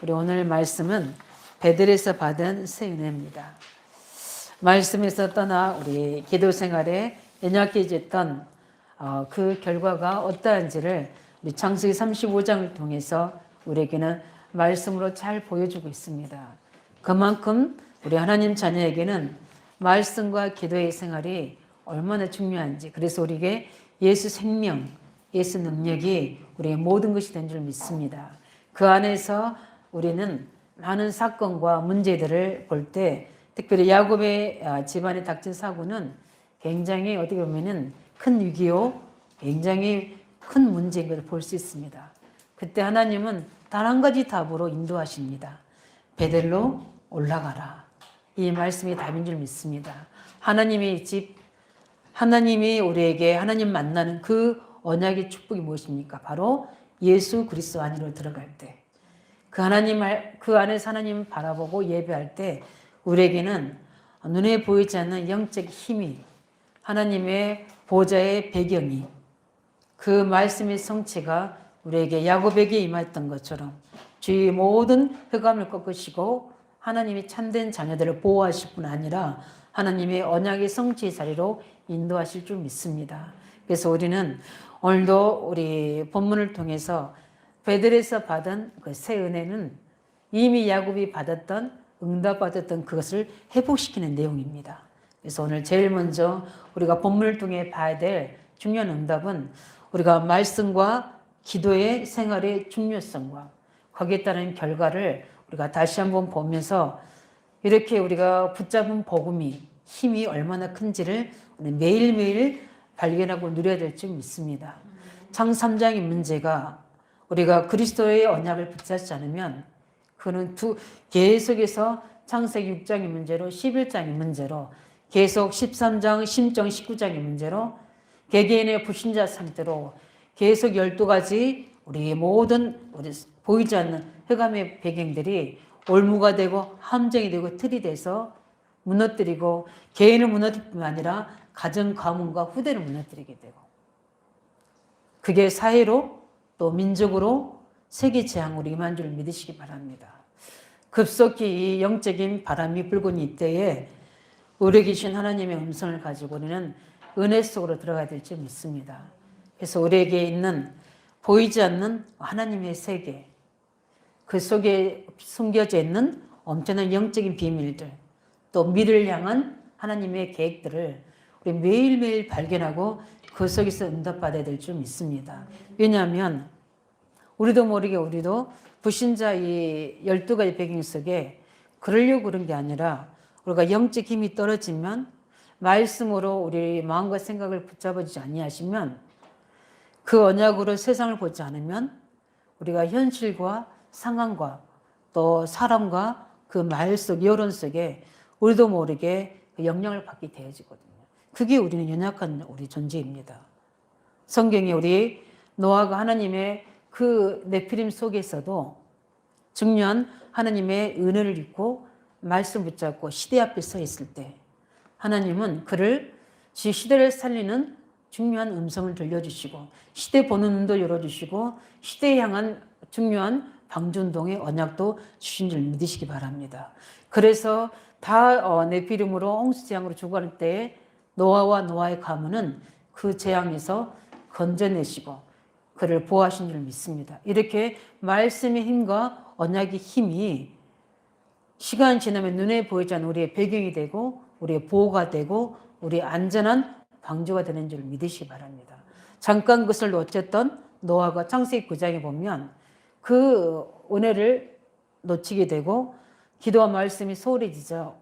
우리 오늘 말씀은 베델에서 받은 새 은혜입니다. 말씀에서 떠나 우리 기도 생활에 연약해졌던 그 결과가 어떠한지를 우리 창세기 35장을 통해서 우리에게는 말씀으로 잘 보여주고 있습니다. 그만큼 우리 하나님 자녀에게는 말씀과 기도의 생활이 얼마나 중요한지, 그래서 우리에게 예수 생명, 예수 능력이 우리의 모든 것이 된 줄 믿습니다. 그 안에서 우리는 많은 사건과 문제들을 볼 때, 특별히 야곱의 집안에 닥친 사고는 굉장히 어떻게 보면은 큰 위기요, 굉장히 큰 문제인 것을 볼 수 있습니다. 그때 하나님은 단 한 가지 답으로 인도하십니다. 베델로 올라가라. 이 말씀이 답인 줄 믿습니다. 하나님의 집, 하나님이 우리에게 하나님 만나는 그 언약의 축복이 무엇입니까? 바로 예수 그리스도 안으로 들어갈 때, 그 안에서 하나님 바라보고 예배할 때 우리에게는 눈에 보이지 않는 영적 힘이, 하나님의 보좌의 배경이, 그 말씀의 성취가 우리에게 야곱에게 임했던 것처럼 주의 모든 흑암을 꺾으시고 하나님이 참된 자녀들을 보호하실 뿐 아니라 하나님의 언약의 성취의 자리로 인도하실 줄 믿습니다. 그래서 우리는 오늘도 우리 본문을 통해서 베델에서 받은 그 새 은혜는 이미 야곱이 받았던, 응답받았던 그것을 회복시키는 내용입니다. 그래서 오늘 제일 먼저 우리가 본문을 통해 봐야 될 중요한 응답은 우리가 말씀과 기도의 생활의 중요성과 거기에 따른 결과를 우리가 다시 한번 보면서 이렇게 우리가 붙잡은 복음이 힘이 얼마나 큰지를 매일매일 발견하고 누려야 될 줄 믿습니다. 창 3장의 문제가 우리가 그리스도의 언약을 붙잡지 않으면 그는 계속해서 창세기 6장의 문제로 11장의 문제로 계속 13장, 10장, 19장의 문제로 개개인의 불신자 상태로 계속 12가지 우리 모든 우리 보이지 않는 흑암의 배경들이 올무가 되고 함정이 되고 틀이 돼서 무너뜨리고 개인을 무너뜨릴 뿐 아니라 가정, 가문과 후대를 무너뜨리게 되고, 그게 사회로 또 민족으로 세계 재앙으로 임한 줄 믿으시기 바랍니다. 급속히 이 영적인 바람이 불고 있는 이때에 우리 계신 하나님의 음성을 가지고 우리는 은혜 속으로 들어가야 될 줄 믿습니다. 그래서 우리에게 있는 보이지 않는 하나님의 세계, 그 속에 숨겨져 있는 엄청난 영적인 비밀들, 또 미래를 향한 하나님의 계획들을 우리 매일매일 발견하고 그 속에서 응답받아야 될 줄 믿습니다. 왜냐하면 우리도 모르게 우리도 불신자 이 12가지 배경 속에 그러려고 그런 게 아니라 우리가 영적 힘이 떨어지면 말씀으로 우리 마음과 생각을 붙잡아주지 아니하시면 그 언약으로 세상을 보지 않으면 우리가 현실과 상황과 또 사람과 그 말 속, 여론 속에 우리도 모르게 그 영향을 받게 되어지거든요. 그게 우리는 연약한 우리 존재입니다. 성경에 우리 노아가 하나님의 그 네피림 속에서도 중요한 하나님의 은혜를 입고 말씀 붙잡고 시대 앞에 서 있을 때 하나님은 그를 시대를 살리는 중요한 음성을 들려주시고 시대 보는 눈도 열어주시고 시대에 향한 중요한 방전동의 언약도 주신 줄 믿으시기 바랍니다. 그래서 다 네피림으로 홍수재앙으로 죽어갈 때에 노아와 노아의 가문은 그 재앙에서 건져내시고 그를 보호하신 줄 믿습니다. 이렇게 말씀의 힘과 언약의 힘이 시간이 지나면 눈에 보이지 않는 우리의 배경이 되고 우리의 보호가 되고 우리의 안전한 방주가 되는 줄 믿으시기 바랍니다. 잠깐 그것을 놓쳤던 노아가 창세기 9장에 보면 그 은혜를 놓치게 되고 기도와 말씀이 소홀해지죠.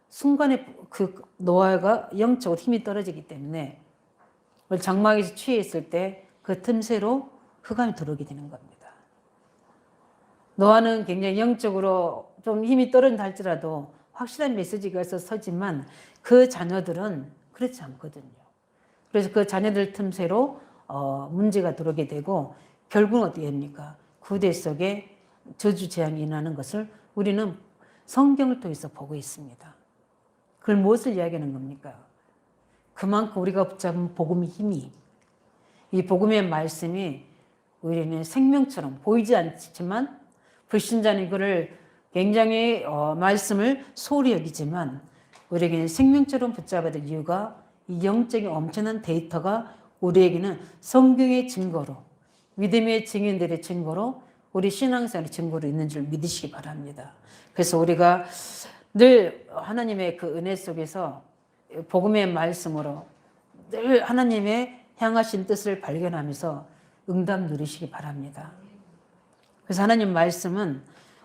순간에 그 노아가 영적으로 힘이 떨어지기 때문에 장막에서 취해 있을 때 그 틈새로 흑암이 들어오게 되는 겁니다. 노아는 굉장히 영적으로 좀 힘이 떨어진다 할지라도 확실한 메시지가 있어서 서지만 그 자녀들은 그렇지 않거든요. 그래서 그 자녀들 틈새로 문제가 들어오게 되고 결국은 어떻게 됩니까? 구대 속에 저주 재앙이 일어나는 것을 우리는 성경을 통해서 보고 있습니다. 그걸 무엇을 이야기하는 겁니까? 그만큼 우리가 붙잡은 복음의 힘이, 이 복음의 말씀이 우리는 생명처럼 보이지 않지만 불신자는 그를 굉장히 말씀을 소홀히 여기지만 우리에게는 생명처럼 붙잡아야 될 이유가 이 영적인 엄청난 데이터가 우리에게는 성경의 증거로, 믿음의 증인들의 증거로, 우리 신앙생활의 증거로 있는 줄 믿으시기 바랍니다. 그래서 우리가 늘 하나님의 그 은혜 속에서 복음의 말씀으로 늘 하나님의 향하신 뜻을 발견하면서 응답 누리시기 바랍니다. 그래서 하나님 말씀은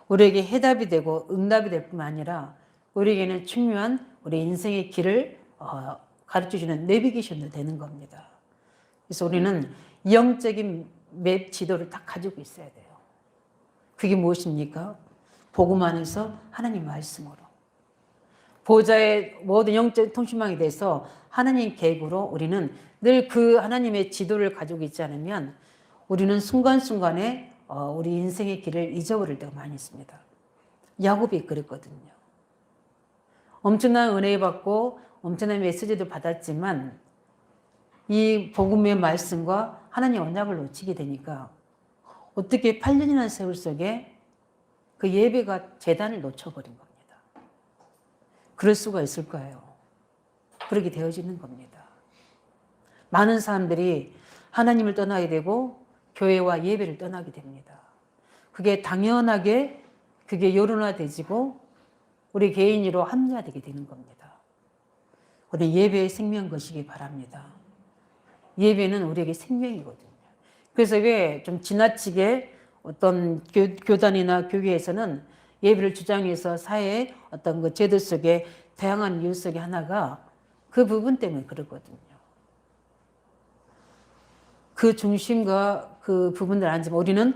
우리에게 해답이 되고 응답이 될 뿐만 아니라 우리에게는 중요한 우리 인생의 길을 가르쳐주는 내비게이션도 되는 겁니다. 그래서 우리는 영적인 맵 지도를 딱 가지고 있어야 돼요. 그게 무엇입니까? 복음 안에서 하나님 말씀으로. 보호자의 모든 영적 통신망이 돼서 하나님 계획으로 우리는 늘 그 하나님의 지도를 가지고 있지 않으면 우리는 순간순간에 우리 인생의 길을 잊어버릴 때가 많이 있습니다. 야곱이 그랬거든요. 엄청난 은혜 받고 엄청난 메시지도 받았지만 이 복음의 말씀과 하나님의 언약을 놓치게 되니까 어떻게 8년이나 세월 속에 그 예배가 재단을 놓쳐버린 겁니다. 그럴 수가 있을까요? 그렇게 되어지는 겁니다. 많은 사람들이 하나님을 떠나게 되고 교회와 예배를 떠나게 됩니다. 그게 당연하게 그게 여론화되지고 우리 개인으로 합리화되게 되는 겁니다. 우리 예배의 생명 것이기 바랍니다. 예배는 우리에게 생명이거든요. 그래서 이게 좀 지나치게 어떤 교단이나 교회에서는 예배를 주장해서 사회의 어떤 그 제도 속에 다양한 이유 속에 하나가 그 부분 때문에 그렇거든요. 그 중심과 그 부분을 알지만 우리는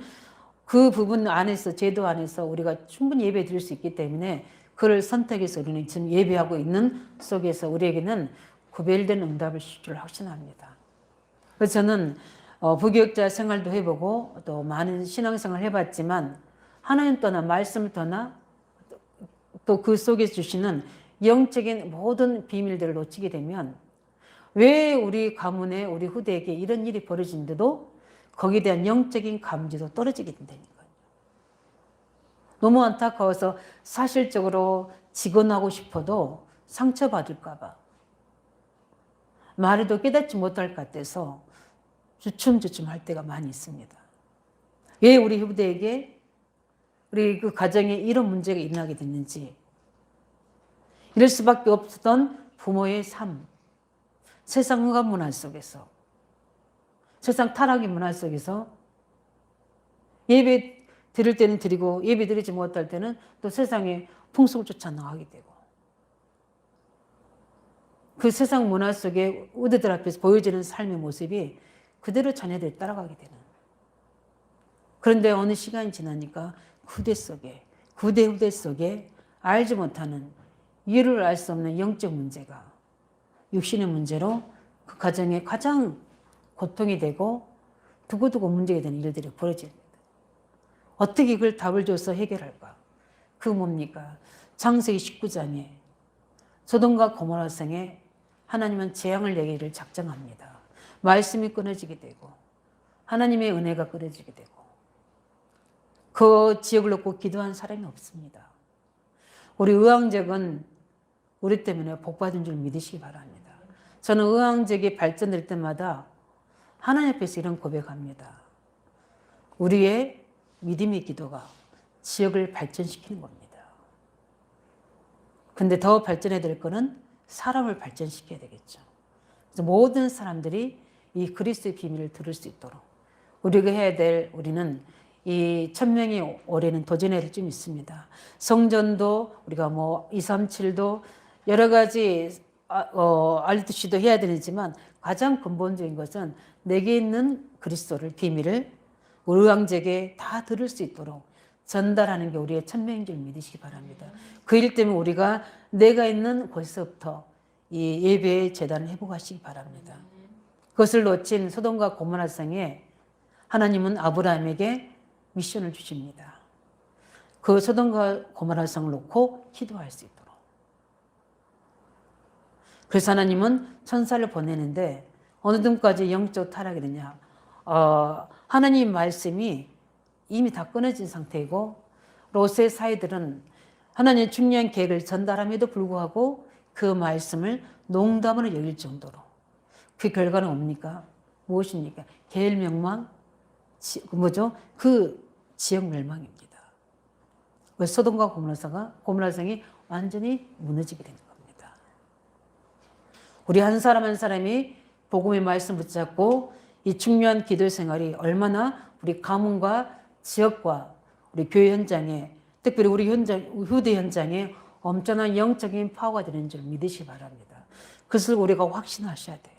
그 부분 안에서 제도 안에서 우리가 충분히 예배 드릴 수 있기 때문에 그를 선택해서 우리는 지금 예배하고 있는 속에서 우리에게는 구별된 응답을 줄 줄 확신합니다. 그래서 저는 부교육자 생활도 해보고 또 많은 신앙생활을 해봤지만 하나님 떠나 말씀을 떠나 또 그 속에 주시는 영적인 모든 비밀들을 놓치게 되면 왜 우리 가문에 우리 후대에게 이런 일이 벌어진데도 거기에 대한 영적인 감지도 떨어지게 된다는 거예요. 너무 안타까워서 사실적으로 직언하고 싶어도 상처받을까 봐 말해도 깨닫지 못할 것 같아서 주춤주춤 할 때가 많이 있습니다. 왜 우리 후대에게 우리 그 가정에 이런 문제가 일어나게 됐는지 이럴 수밖에 없었던 부모의 삶, 세상 흑암 문화 속에서 세상 타락의 문화 속에서 예배 드릴 때는 드리고 예배 드리지 못할 때는 또 세상의 풍속을 쫓아 나가게 되고 그 세상 문화 속에 우대들 앞에서 보여지는 삶의 모습이 그대로 자녀들이 따라가게 되는. 그런데 어느 시간이 지나니까 후대 속에 알지 못하는 이유를 알 수 없는 영적 문제가 육신의 문제로 그 가정에 가장 고통이 되고 두고두고 문제가 되는 일들이 벌어집니다. 어떻게 그걸 답을 줘서 해결할까? 그거 뭡니까? 창세기 19장에 소돔과 고모라 성에 하나님은 재앙을 내기를 작정합니다. 말씀이 끊어지게 되고 하나님의 은혜가 끊어지게 되고 그 지역을 놓고 기도한 사람이 없습니다. 우리 의왕적은 우리 때문에 복받은 줄 믿으시기 바랍니다. 저는 의왕적이 발전될 때마다 하나님 앞에서 이런 고백합니다. 우리의 믿음의 기도가 지역을 발전시키는 겁니다. 근데 더 발전해야 될 거는 사람을 발전시켜야 되겠죠. 그래서 모든 사람들이 이 그리스도의 비밀을 들을 수 있도록 우리가 해야 될 우리는 이 1000명이 올해는 도전해야 될 좀 있습니다. 성전도 우리가 뭐 237도 여러 가지 RTC도 해야 되지만 가장 근본적인 것은 내게 있는 그리스도를 비밀을 우리 왕제에게 다 들을 수 있도록 전달하는 게 우리의 1000명인 줄 믿으시기 바랍니다. 그 일 때문에 우리가 내가 있는 곳에서부터 이 예배의 재단을 회복하시기 바랍니다. 그것을 놓친 소돔과 고모라 성에 하나님은 아브라함에게 미션을 주십니다. 그 소돔과 고모라 성을 놓고 기도할 수 있도록. 그래서 하나님은 천사를 보내는데 어느 정도까지 영적 타락이 되냐. 하나님 말씀이 이미 다 끊어진 상태이고 롯의 사이들은 하나님의 중요한 계획을 전달함에도 불구하고 그 말씀을 농담으로 여길 정도로 그 결과는 뭡니까? 무엇입니까? 계획 멸망, 뭐죠? 그 지역 멸망입니다. 소돔과 고모라성이 완전히 무너지게 된 겁니다. 우리 한 사람 한 사람이 복음의 말씀 붙잡고 이 중요한 기도 생활이 얼마나 우리 가문과 지역과 우리 교회 현장에, 특별히 우리 후대 현장에 엄청난 영적인 파워가 되는 줄 믿으시기 바랍니다. 그것을 우리가 확신하셔야 돼요.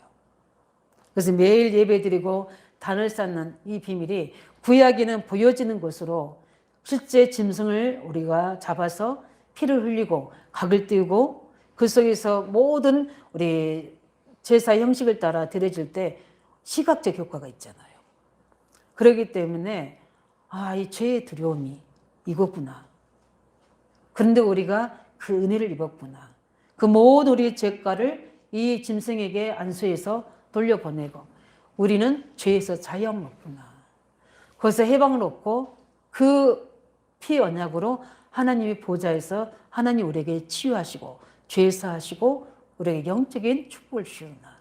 그래서 매일 예배드리고 단을 쌓는 이 비밀이 구약에는 보여지는 것으로 실제 짐승을 우리가 잡아서 피를 흘리고 각을 띄우고 그 속에서 모든 우리 제사 형식을 따라 드려질 때 시각적 효과가 있잖아요. 그렇기 때문에 이 죄의 두려움이 이거구나. 그런데 우리가 그 은혜를 입었구나. 그 모든 우리의 죄가를 이 짐승에게 안수해서 돌려보내고 우리는 죄에서 자유함을 얻구나. 거기서 해방을 얻고 그 피 언약으로 하나님의 보좌에서 하나님 우리에게 치유하시고 죄사하시고 우리에게 영적인 축복을 주시구나.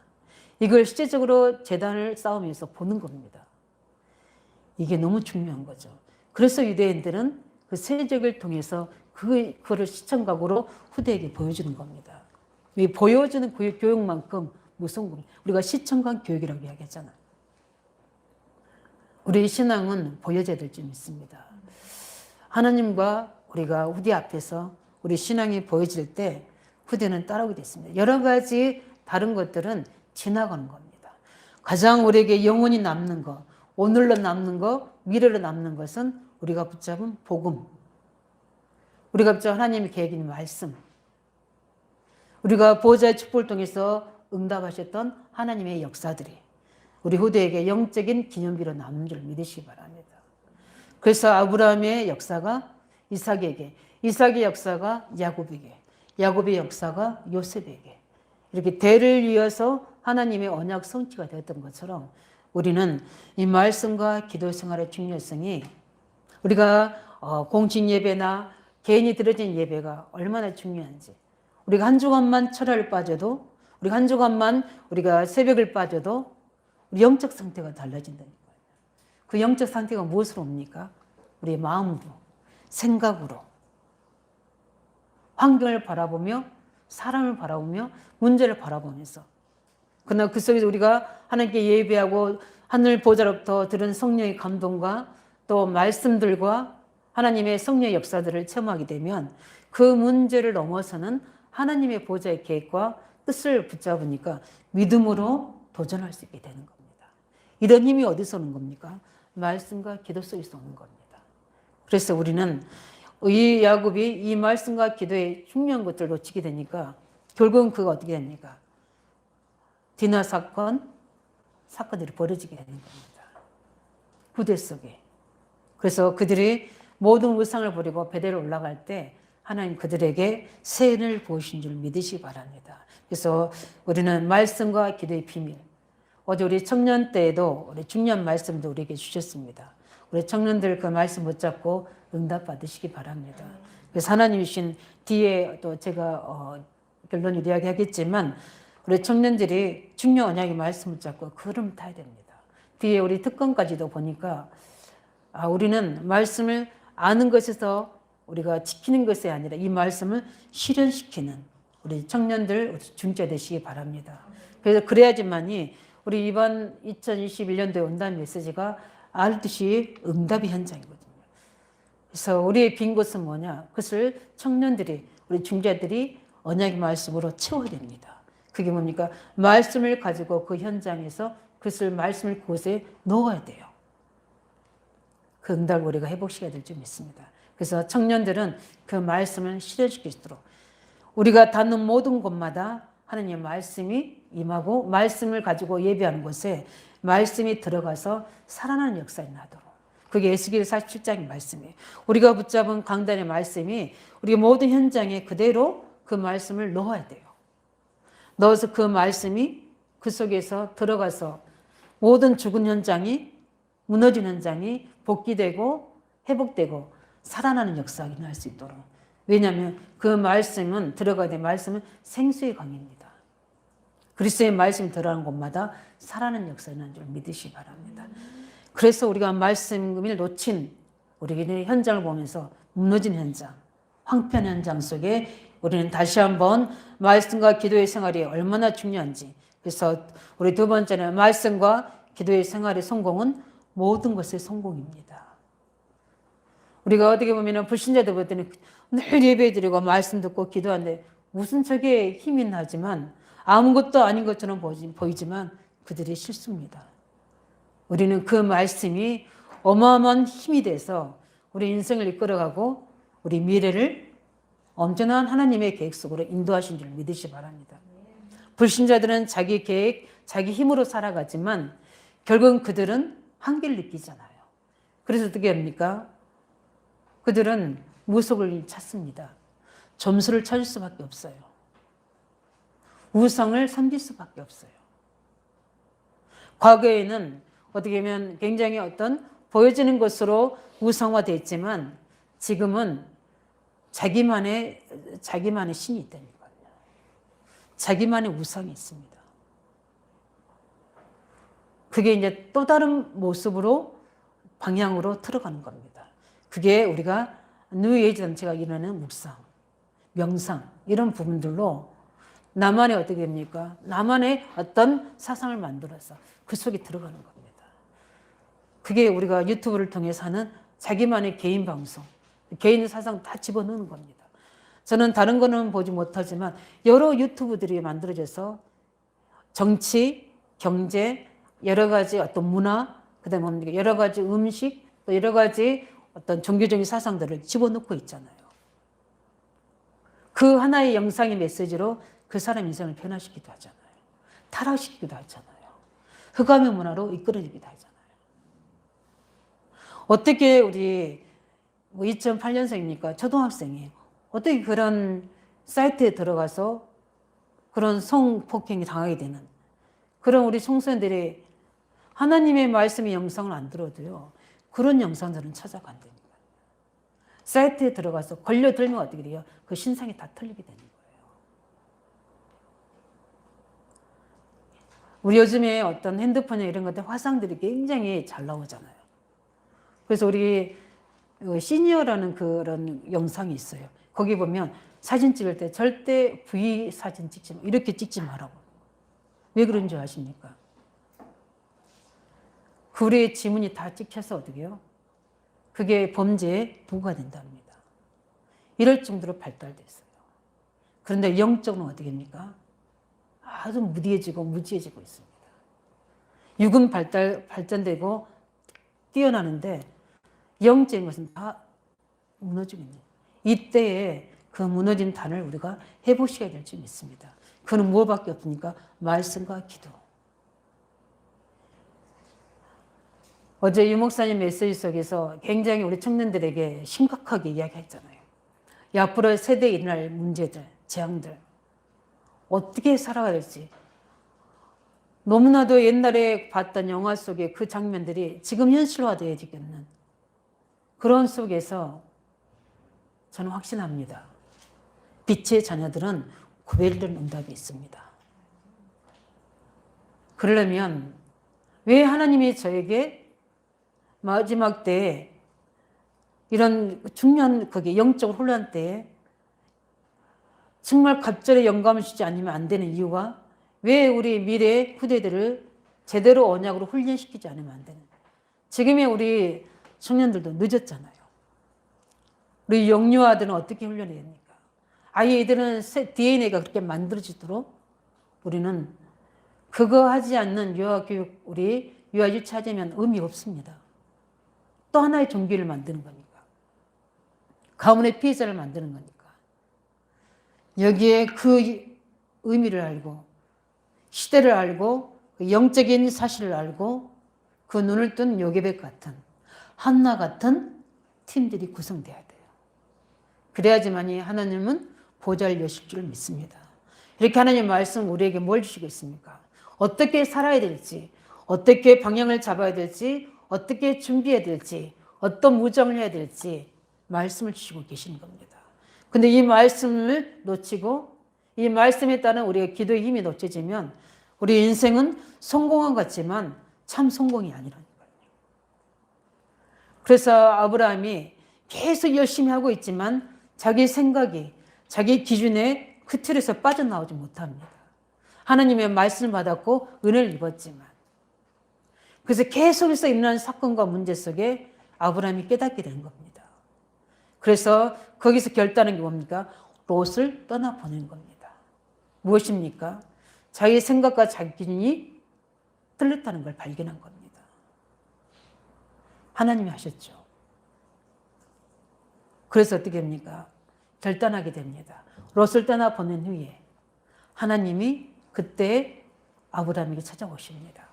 이걸 실제적으로 제단을 쌓으면서 보는 겁니다. 이게 너무 중요한 거죠. 그래서 유대인들은 그 세적을 통해서 그거를 시청각으로 후대에게 보여주는 겁니다. 이 보여주는 교육만큼 무서운 겁니다. 우리가 시청각 교육이라고 이야기하잖아요. 우리 신앙은 보여져야 될 점이 있습니다. 하나님과 우리가 후대 앞에서 우리 신앙이 보여질 때 후대는 따라오게 됐습니다. 여러 가지 다른 것들은 지나가는 겁니다. 가장 우리에게 영원히 남는 것, 오늘로 남는 것, 미래로 남는 것은 우리가 붙잡은 복음, 우리가 붙잡은 하나님의 계획인 말씀, 우리가 보호자의 축복을 통해서 응답하셨던 하나님의 역사들이 우리 후대에게 영적인 기념비로 남는 줄 믿으시기 바랍니다. 그래서 아브라함의 역사가 이삭에게, 이삭의 역사가 야곱에게, 야곱의 역사가 요셉에게 이렇게 대를 이어서 하나님의 언약 성취가 되었던 것처럼 우리는 이 말씀과 기도 생활의 중요성이 우리가 공식 예배나 개인이 드려진 예배가 얼마나 중요한지, 우리가 한 주간만 철야를 빠져도, 우리가 한 주간만 우리가 새벽을 빠져도 우리 영적 상태가 달라진다니까요. 그 영적 상태가 무엇으로 옵니까? 우리의 마음으로, 생각으로, 환경을 바라보며, 사람을 바라보며, 문제를 바라보면서. 그러나 그 속에서 우리가 하나님께 예배하고 하늘 보좌로부터 들은 성령의 감동과 또 말씀들과 하나님의 성령의 역사들을 체험하게 되면 그 문제를 넘어서는 하나님의 보좌의 계획과 뜻을 붙잡으니까 믿음으로 도전할 수 있게 되는 겁니다. 이런 힘이 어디서 오는 겁니까? 말씀과 기도 속에서 오는 겁니다. 그래서 우리는 이 야곱이 이 말씀과 기도의 중요한 것들을 놓치게 되니까 결국은 그가 어떻게 됩니까? 디나 사건들이 벌어지게 되는 겁니다. 후대 속에. 그래서 그들이 모든 우상을 버리고 베델로 올라갈 때 하나님 그들에게 새 은혜를 부으신 줄 믿으시기 바랍니다. 그래서 우리는 말씀과 기도의 비밀. 어제 우리 청년 때에도 우리 중요한 말씀도 우리에게 주셨습니다. 우리 청년들 그 말씀 붙잡고 응답 받으시기 바랍니다. 그래서 하나님이 주신 뒤에 또 제가 결론을 이야기하겠지만 우리 청년들이 중요 언약의 말씀을 붙잡고 그 흐름 타야 됩니다. 뒤에 우리 특권까지도 보니까 우리는 말씀을 아는 것에서 우리가 지키는 것이 아니라 이 말씀을 실현시키는 우리 청년들 중재 되시기 바랍니다. 그래서 그래야지만이 우리 이번 2021년도에 온다는 메시지가 알듯이 응답의 현장이거든요. 그래서 우리의 빈 곳은 뭐냐? 그것을 청년들이, 우리 중재들이 언약의 말씀으로 채워야 됩니다. 그게 뭡니까? 말씀을 가지고 그 현장에서 그것을 말씀을 그곳에 넣어야 돼요. 그 응답을 우리가 회복시켜야 될 줄 믿습니다. 그래서 청년들은 그 말씀을 실현시킬 수 있도록 우리가 닿는 모든 곳마다 하나님의 말씀이 임하고 말씀을 가지고 예배하는 곳에 말씀이 들어가서 살아나는 역사가 나도록. 그게 에스겔 47장의 말씀이에요. 우리가 붙잡은 강단의 말씀이 우리 모든 현장에 그대로 그 말씀을 넣어야 돼요. 넣어서 그 말씀이 그 속에서 들어가서 모든 죽은 현장이, 무너진 현장이 복귀되고 회복되고 살아나는 역사가 일어날 수 있도록. 왜냐하면 그 말씀은 들어가야 될 말씀은 생수의 강입니다. 그리스도의 말씀이 들어가는 곳마다 살아나는 역사가 일어나는 줄 믿으시기 바랍니다. 그래서 우리가 말씀을 놓친 우리의 현장을 보면서 무너진 현장, 황폐한 현장 속에 우리는 다시 한번 말씀과 기도의 생활이 얼마나 중요한지. 그래서 우리 두 번째는 말씀과 기도의 생활의 성공은 모든 것의 성공입니다. 우리가 어떻게 보면 불신자들 볼 때는 늘 예배드리고 말씀 듣고 기도하는데 무슨 저게 힘이 나지만 아무것도 아닌 것처럼 보이지만 그들이 실수입니다. 우리는 그 말씀이 어마어마한 힘이 돼서 우리 인생을 이끌어가고 우리 미래를 엄청난 하나님의 계획 속으로 인도하신 줄 믿으시기 바랍니다. 불신자들은 자기 계획, 자기 힘으로 살아가지만 결국은 그들은 한계를 느끼잖아요. 그래서 어떻게 합니까? 그들은 무속을 찾습니다. 점수를 찾을 수밖에 없어요. 우상을 섬길 수밖에 없어요. 과거에는 어떻게 보면 굉장히 어떤 보여지는 것으로 우상화됐지만 지금은 자기만의 신이 있다는 거예요. 자기만의 우상이 있습니다. 그게 이제 또 다른 모습으로 방향으로 들어가는 겁니다. 그게 우리가 뉴에이지 단체가 이루는 묵상, 명상 이런 부분들로 나만의 어떻게 됩니까? 나만의 어떤 사상을 만들어서 그 속에 들어가는 겁니다. 그게 우리가 유튜브를 통해서 하는 자기만의 개인 방송, 개인 사상 다 집어넣는 겁니다. 저는 다른 거는 보지 못하지만 여러 유튜브들이 만들어져서 정치, 경제, 여러 가지 어떤 문화, 그다음에 여러 가지 음식, 또 여러 가지 어떤 종교적인 사상들을 집어넣고 있잖아요. 그 하나의 영상의 메시지로 그 사람 인생을 변화시키기도 하잖아요. 타락시키기도 하잖아요. 흑암의 문화로 이끌어지기도 하잖아요. 어떻게 우리 2008년생이니까 초등학생이 어떻게 그런 사이트에 들어가서 그런 성폭행이 당하게 되는 그런 우리 청소년들이 하나님의 말씀의 영상을 안 들어도요. 그런 영상들은 찾아간다니까요. 사이트에 들어가서 걸려들면 어떻게 돼요? 그 신상이 다 털리게 되는 거예요. 우리 요즘에 어떤 핸드폰에 이런 것들 화상들이 굉장히 잘 나오잖아요. 그래서 우리 시니어라는 그런 영상이 있어요. 거기 보면 사진 찍을 때 절대 V 사진 찍지 마. 이렇게 찍지 말라고. 왜 그런 줄 아십니까? 그 우리의 지문이 다 찍혀서 어떻게 해요? 그게 범죄에 부가 된답니다. 이럴 정도로 발달됐어요. 그런데 영적으로 어떻게 됩니까? 아주 무디해지고 무지해지고 있습니다. 육은 발전되고 뛰어나는데 영적인 것은 다 무너지고 있는 이때에 그 무너진 단을 우리가 회복시켜야 될 줄 믿습니다. 그는 무엇밖에 없으니까 말씀과 기도. 어제 유 목사님 메시지 속에서 굉장히 우리 청년들에게 심각하게 이야기했잖아요. 앞으로 세대에 일어날 문제들, 재앙들 어떻게 살아가야 될지 너무나도 옛날에 봤던 영화 속의 그 장면들이 지금 현실화되어지겠는 그런 속에서 저는 확신합니다. 빛의 자녀들은 구별되는 응답이 있습니다. 그러려면 왜 하나님이 저에게 마지막 때에 이런 중요한 그게 영적 혼란 때에 정말 갑절의 영감을 주지 않으면 안 되는 이유가 왜 우리 미래 후대들을 제대로 언약으로 훈련시키지 않으면 안 되는 지금의 우리 청년들도 늦었잖아요. 우리 영유아들은 어떻게 훈련해야 됩니까? 아예 이들은 DNA가 그렇게 만들어지도록 우리는 그거 하지 않는 유아교육, 우리 유아 유치하자면 의미 없습니다. 또 하나의 종교를 만드는 거니까. 가문의 피해자를 만드는 거니까. 여기에 그 의미를 알고 시대를 알고 그 영적인 사실을 알고 그 눈을 뜬 요게벳 같은 한나 같은 팀들이 구성돼야 돼요. 그래야지만이 하나님은 보좌를 여실 줄 믿습니다. 이렇게 하나님 말씀 우리에게 뭘 주시고 있습니까? 어떻게 살아야 될지, 어떻게 방향을 잡아야 될지, 어떻게 준비해야 될지, 어떤 무정을 해야 될지 말씀을 주시고 계시는 겁니다. 근데 이 말씀을 놓치고 이 말씀에 따른 우리의 기도의 힘이 놓쳐지면 우리 인생은 성공한 것 같지만 참 성공이 아니라는 거예요. 그래서 아브라함이 계속 열심히 하고 있지만 자기 생각이 자기 기준에 그 틀에서 빠져나오지 못합니다. 하나님의 말씀을 받았고 은혜를 입었지만 그래서 계속해서 일어나는 사건과 문제 속에 아브라함이 깨닫게 된 겁니다. 그래서 거기서 결단한 게 뭡니까? 롯을 떠나보낸 겁니다. 무엇입니까? 자기 생각과 자기 기준이 틀렸다는 걸 발견한 겁니다. 하나님이 하셨죠. 그래서 어떻게 됩니까? 결단하게 됩니다. 롯을 떠나보낸 후에 하나님이 그때 아브라함에게 찾아오십니다.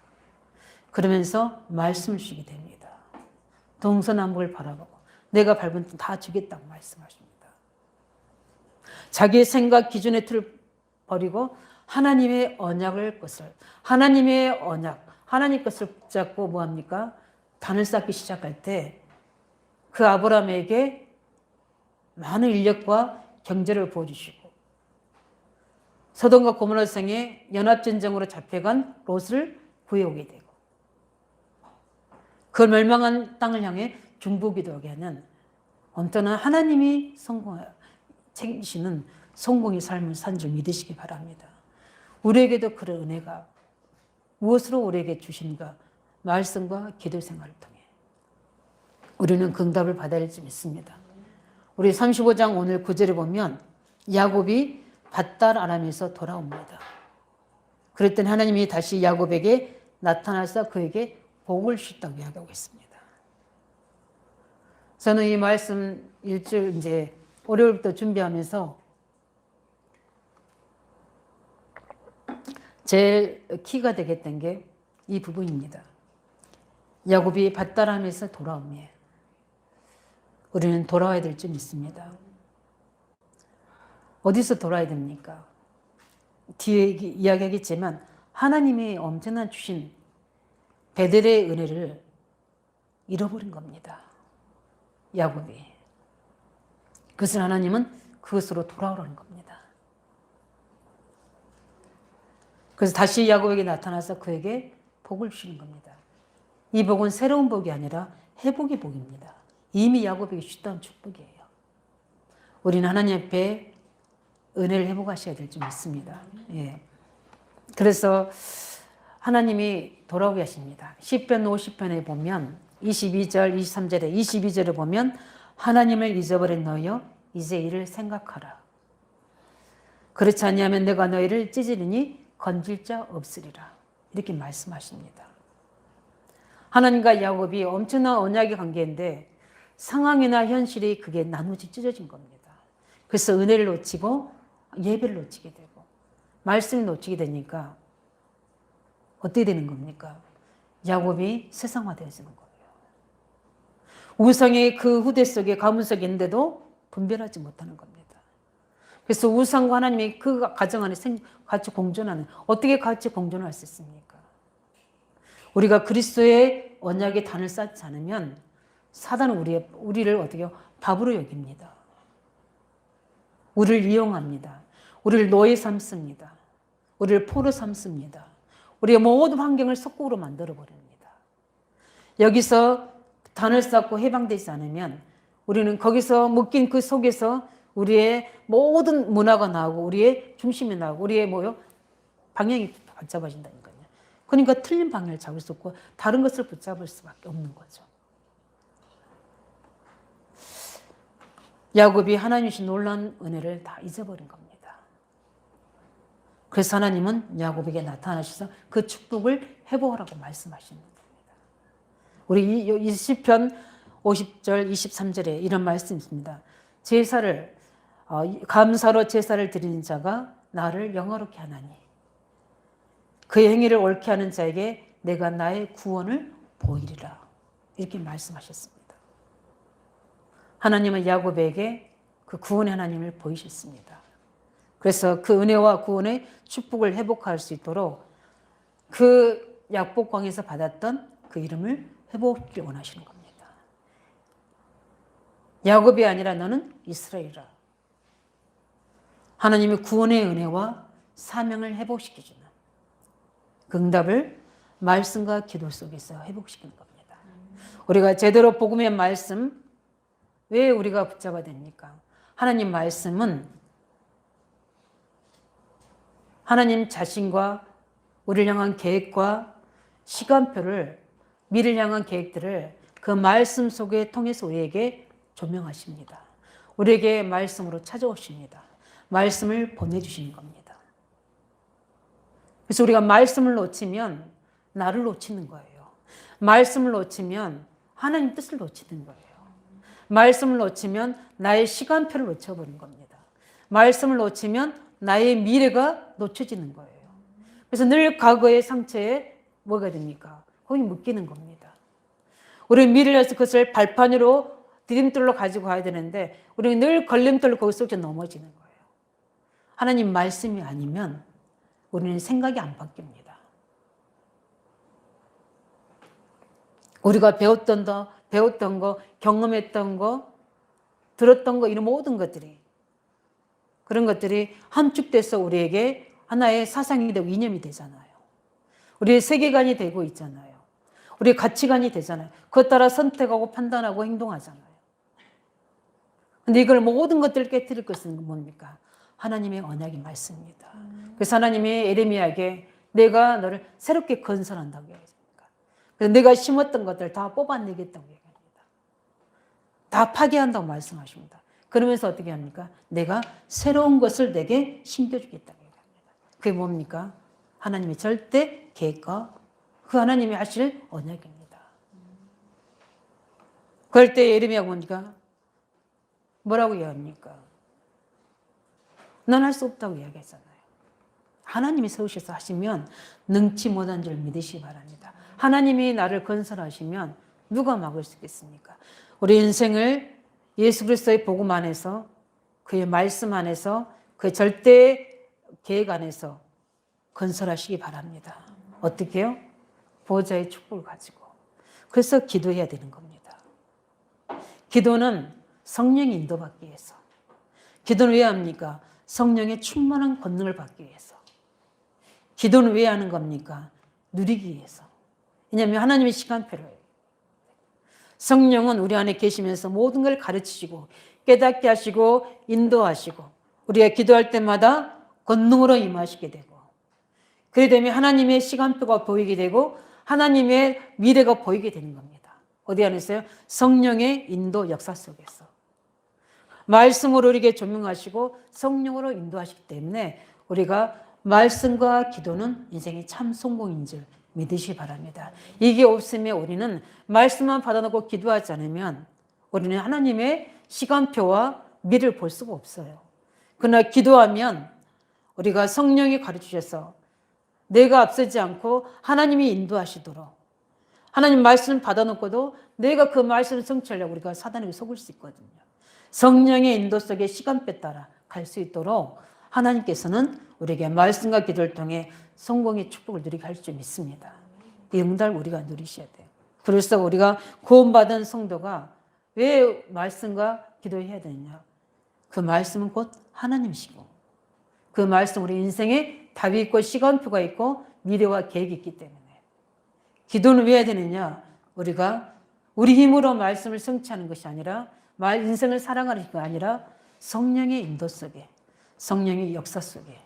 그러면서 말씀을 주시게 됩니다. 동서남북을 바라보고 내가 밟은 땅 다 주겠다고 말씀하십니다. 자기의 생각 기준의 틀을 버리고 하나님의 언약을 것을 하나님의 언약 하나님 것을 붙잡고 뭐합니까? 단을 쌓기 시작할 때 그 아브라함에게 많은 인력과 경제를 부어주시고 소돔과 고모라 성에 연합전쟁으로 잡혀간 롯을 구해오게 되고 그 멸망한 땅을 향해 중보기도하게 하는 엄청난 하나님이 책임지시는 성공의 삶을 산 줄 믿으시기 바랍니다. 우리에게도 그런 은혜가 무엇으로 우리에게 주신가? 말씀과 기도 생활을 통해 우리는 그 응답을 받아야 할지 믿습니다. 우리 35장 오늘 9절에 보면 야곱이 밧달 아람에서 돌아옵니다. 그랬더니 하나님이 다시 야곱에게 나타나서 그에게 복을 주셨다고 이야기하고 있습니다. 저는 이 말씀 일주일 이제 월요일부터 준비하면서 제일 키가 되겠던 게 이 부분입니다. 야곱이 밧달 아람에서 돌아오며 우리는 돌아와야 될 줄 믿습니다. 어디서 돌아야 됩니까? 뒤에 이야기하겠지만 하나님이 엄청난 주신 베델의 은혜를 잃어버린 겁니다. 야곱이. 그것을 하나님은 그것으로 돌아오라는 겁니다. 그래서 다시 야곱에게 나타나서 그에게 복을 주시는 겁니다. 이 복은 새로운 복이 아니라 회복의 복입니다. 이미 야곱에게 주셨던 축복이에요. 우리는 하나님 앞에 은혜를 회복하셔야 될 줄 믿습니다. 예. 그래서 하나님이 돌아오게 하십니다. 시편 50편에 보면 22절, 23절에 22절에 보면 하나님을 잊어버린 너여 이제 이를 생각하라. 그렇지 아니하면 내가 너희를 찢으리니 건질 자 없으리라. 이렇게 말씀하십니다. 하나님과 야곱이 엄청난 언약의 관계인데 상황이나 현실이 그게 나누어지 찢어진 겁니다. 그래서 은혜를 놓치고 예배를 놓치게 되고 말씀을 놓치게 되니까 어떻게 되는 겁니까? 야곱이 세상화되어지는 거예요. 우상의 그 후대 속에 가문 속에 있는데도 분별하지 못하는 겁니다. 그래서 우상과 하나님이 그 가정 안에 같이 공존하는, 어떻게 같이 공존할 수 있습니까? 우리가 그리스도의 언약의 단을 쌓지 않으면 사단은 우리를 어떻게 밥으로 여깁니다. 우리를 이용합니다. 우리를 노예 삼습니다. 우리를 포로 삼습니다. 우리의 모든 환경을 속국으로 만들어버립니다. 여기서 단을 쌓고 해방되지 않으면 우리는 거기서 묶인 그 속에서 우리의 모든 문화가 나오고 우리의 중심이 나오고 우리의 방향이 붙잡아진다니까요. 그러니까 틀린 방향을 잡을 수 없고 다른 것을 붙잡을 수밖에 없는 거죠. 야곱이 하나님이 주신 놀라운 은혜를 다 잊어버린 겁니다. 그래서 하나님은 야곱에게 나타나셔서 그 축복을 회복하라고 말씀하시는 겁니다. 우리 이 시편 50절 23절에 이런 말씀이 있습니다. 감사로 제사를 드리는 자가 나를 영화롭게 하나니 그의 행위를 옳게 하는 자에게 내가 나의 구원을 보이리라. 이렇게 말씀하셨습니다. 하나님은 야곱에게 그 구원의 하나님을 보이셨습니다. 그래서 그 은혜와 구원의 축복을 회복할 수 있도록 그 약복강에서 받았던 그 이름을 회복하기 원하시는 겁니다. 야곱이 아니라 너는 이스라엘이라. 하나님이 구원의 은혜와 사명을 회복시켜주는 그 응답을 말씀과 기도 속에서 회복시키는 겁니다. 우리가 제대로 복음의 말씀, 왜 우리가 붙잡아야 됩니까? 하나님 말씀은 하나님 자신과 우리를 향한 계획과 시간표를, 미래를 향한 계획들을 그 말씀 속에 통해서 우리에게 조명하십니다. 우리에게 말씀으로 찾아오십니다. 말씀을 보내주시는 겁니다. 그래서 우리가 말씀을 놓치면 나를 놓치는 거예요. 말씀을 놓치면 하나님 뜻을 놓치는 거예요. 말씀을 놓치면 나의 시간표를 놓쳐버린 겁니다. 말씀을 놓치면 나의 미래가 놓쳐지는 거예요. 그래서 늘 과거의 상처에 뭐가 됩니까? 거기 묶이는 겁니다. 우리 미래를 위해서 그것을 발판 위로 디딤돌로 가지고 가야 되는데 우리는 늘 걸림돌로 거기 속에 넘어지는 거예요. 하나님 말씀이 아니면 우리는 생각이 안 바뀝니다. 우리가 배웠던 거, 경험했던 거, 들었던 거, 이런 모든 것들이, 그런 것들이 함축돼서 우리에게 하나의 사상이 되고 이념이 되잖아요. 우리의 세계관이 되고 있잖아요. 우리의 가치관이 되잖아요. 그것 따라 선택하고 판단하고 행동하잖아요. 근데 이걸 모든 것들을 깨뜨릴 것은 뭡니까? 하나님의 언약이 말씀입니다. 그래서 하나님이 예레미야에게 내가 너를 새롭게 건설한다고 얘기합니다. 그래서 내가 심었던 것들 다 뽑아내겠다고 얘기합니다. 다 파괴한다고 말씀하십니다. 그러면서 어떻게 합니까? 내가 새로운 것을 내게 심겨주겠다고 얘기합니다. 그게 뭡니까? 하나님의 절대 계획과 그 하나님이 하실 언약입니다. 그럴 때 예레미야가 뭡니까? 뭐라고 얘기합니까? 난 할 수 없다고 이야기했잖아요. 하나님이 세우셔서 하시면 능치 못한 줄 믿으시기 바랍니다. 하나님이 나를 건설하시면 누가 막을 수 있겠습니까? 우리 인생을 예수 그리스도의 복음 안에서, 그의 말씀 안에서, 그의 절대 계획 안에서 건설하시기 바랍니다. 어떻게 해요? 보호자의 축복을 가지고. 그래서 기도해야 되는 겁니다. 기도는 성령의 인도받기 위해서. 기도는 왜 합니까? 성령의 충만한 권능을 받기 위해서. 기도는 왜 하는 겁니까? 누리기 위해서. 왜냐하면 하나님의 시간표를. 성령은 우리 안에 계시면서 모든 걸 가르치시고 깨닫게 하시고 인도하시고 우리가 기도할 때마다 권능으로 임하시게 되고 그래 되면 하나님의 시간표가 보이게 되고 하나님의 미래가 보이게 되는 겁니다. 어디 안에서요? 성령의 인도 역사 속에서. 말씀으로 우리에게 조명하시고 성령으로 인도하시기 때문에 우리가 말씀과 기도는 인생의 참 성공인 줄 믿으시기 바랍니다. 이게 없으면 우리는 말씀만 받아놓고 기도하지 않으면 우리는 하나님의 시간표와 미래를 볼 수가 없어요. 그러나 기도하면 우리가 성령이 가르치셔서 내가 앞서지 않고 하나님이 인도하시도록 하나님 말씀을 받아놓고도 내가 그 말씀을 성취하려고 우리가 사단에게 속을 수 있거든요. 성령의 인도 속에 시간표 따라 갈 수 있도록 하나님께서는 우리에게 말씀과 기도를 통해 성공의 축복을 누리게 할 줄 믿습니다. 이 응답을 우리가 누리셔야 돼요. 그래서 우리가 구원받은 성도가 왜 말씀과 기도해야 되느냐? 그 말씀은 곧 하나님이시고 그 말씀 우리 인생에 답이 있고 시간표가 있고 미래와 계획이 있기 때문에 기도는 왜 해야 되느냐? 우리가 우리 힘으로 말씀을 성취하는 것이 아니라 인생을 살아가는 것이 아니라 성령의 인도 속에 성령의 역사 속에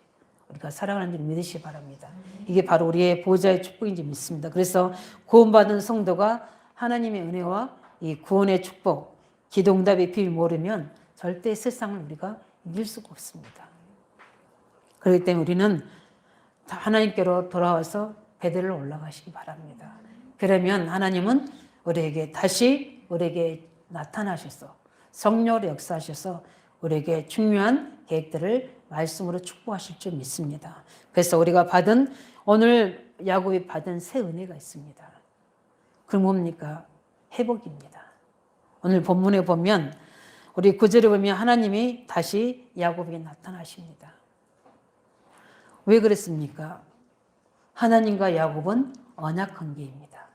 우리가 살아가는 줄 믿으시기 바랍니다. 이게 바로 우리의 보호자의 축복인지 믿습니다. 그래서 구원받은 성도가 하나님의 은혜와 이 구원의 축복, 기도응답의 비밀 모르면 절대 세상을 우리가 이길 수가 없습니다. 그렇기 때문에 우리는 다 하나님께로 돌아와서 베델을 올라가시기 바랍니다. 그러면 하나님은 우리에게 다시 우리에게 나타나셔서 성령으로 역사하셔서 우리에게 중요한 계획들을 말씀으로 축복하실 줄 믿습니다. 그래서 우리가 받은 오늘 야곱이 받은 새 은혜가 있습니다. 그럼 뭡니까? 회복입니다. 오늘 본문에 보면 우리 9절에 보면 하나님이 다시 야곱에게 나타나십니다. 왜 그랬습니까? 하나님과 야곱은 언약 관계입니다.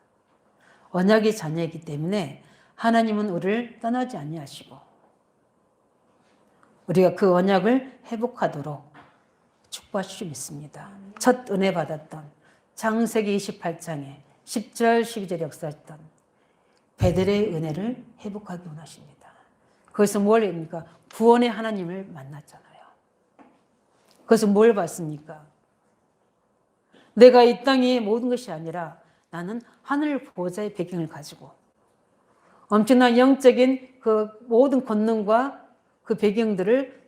언약의 자녀이기 때문에 하나님은 우리를 떠나지 아니하시고 우리가 그 언약을 회복하도록 축복하실 줄 믿습니다. 첫 은혜 받았던 창세기 28장에 10절 12절 역사했던 베델의 은혜를 회복하기 원하십니다. 거기서 뭘 합니까? 구원의 하나님을 만났잖아요. 그래서 뭘 봤습니까? 내가 이 땅의 모든 것이 아니라 나는 하늘 보호자의 배경을 가지고 엄청난 영적인 그 모든 권능과 그 배경들을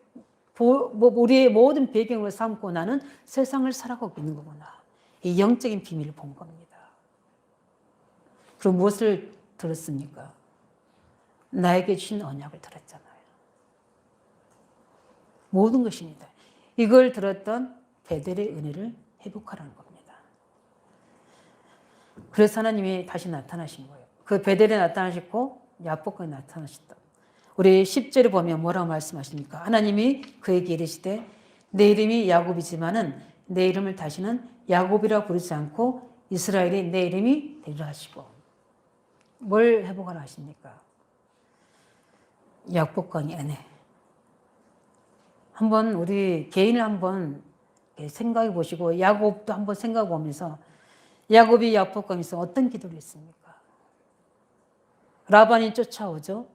우리의 모든 배경을 삼고 나는 세상을 살아가고 있는 거구나. 이 영적인 비밀을 본 겁니다. 그럼 무엇을 들었습니까? 나에게 주신 언약을 들었잖아요. 모든 것입니다. 이걸 들었던 베델의 은혜를 회복하라는 겁니다. 그래서 하나님이 다시 나타나신 거예요. 그 베델에 나타나셨고 야복강에 나타나셨다. 우리 10절에 보면 뭐라고 말씀하십니까? 하나님이 그에게 이르시되 내 이름이 야곱이지만은 내 이름을 다시는 야곱이라 부르지 않고 이스라엘이 내 이름이 되리라 하시고 뭘 회복하라 하십니까? 야복강의 은혜. 한번 우리 개인을 한번 생각해 보시고 야곱도 한번 생각해 보면서 야곱이 야복강에서 어떤 기도를 했습니까? 라반이 쫓아오죠.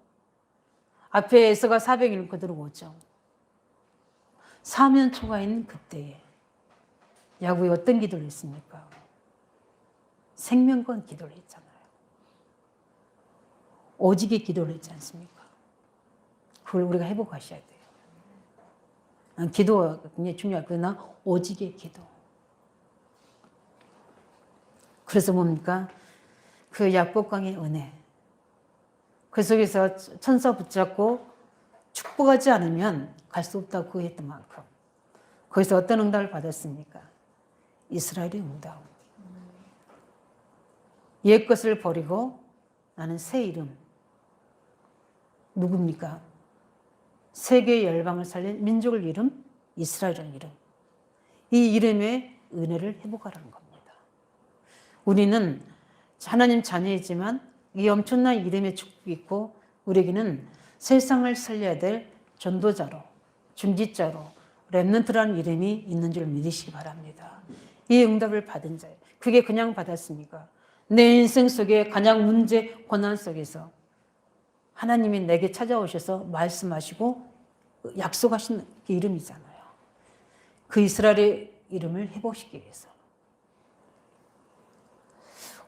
앞에 에서가 400일 그대로 오죠. 사면 초가인 그때에 야곱이 어떤 기도를 했습니까? 생명권 기도를 했잖아요. 오직의 기도를 했지 않습니까? 그걸 우리가 회복하셔야 돼요. 기도가 굉장히 중요해요. 그러나 오직의 기도. 그래서 뭡니까? 그 야복강의 은혜. 그 속에서 천사 붙잡고 축복하지 않으면 갈 수 없다고 했던 만큼 거기서 어떤 응답을 받았습니까? 이스라엘의 응답. 옛 것을 버리고 나는 새 이름. 누굽니까? 세계 열방을 살린 민족을 이름 이스라엘이라는 이름. 이 이름의 은혜를 회복하라는 겁니다. 우리는 하나님 자녀이지만 이 엄청난 이름의 축복이 있고 우리에게는 세상을 살려야 될 전도자로 중지자로 렘넌트라는 이름이 있는 줄 믿으시기 바랍니다. 이 응답을 받은 자예요. 그게 그냥 받았습니까? 내 인생 속에 가장 문제 고난 속에서 하나님이 내게 찾아오셔서 말씀하시고 약속하신 그 이름이잖아요. 그 이스라엘의 이름을 회복시키기 위해서.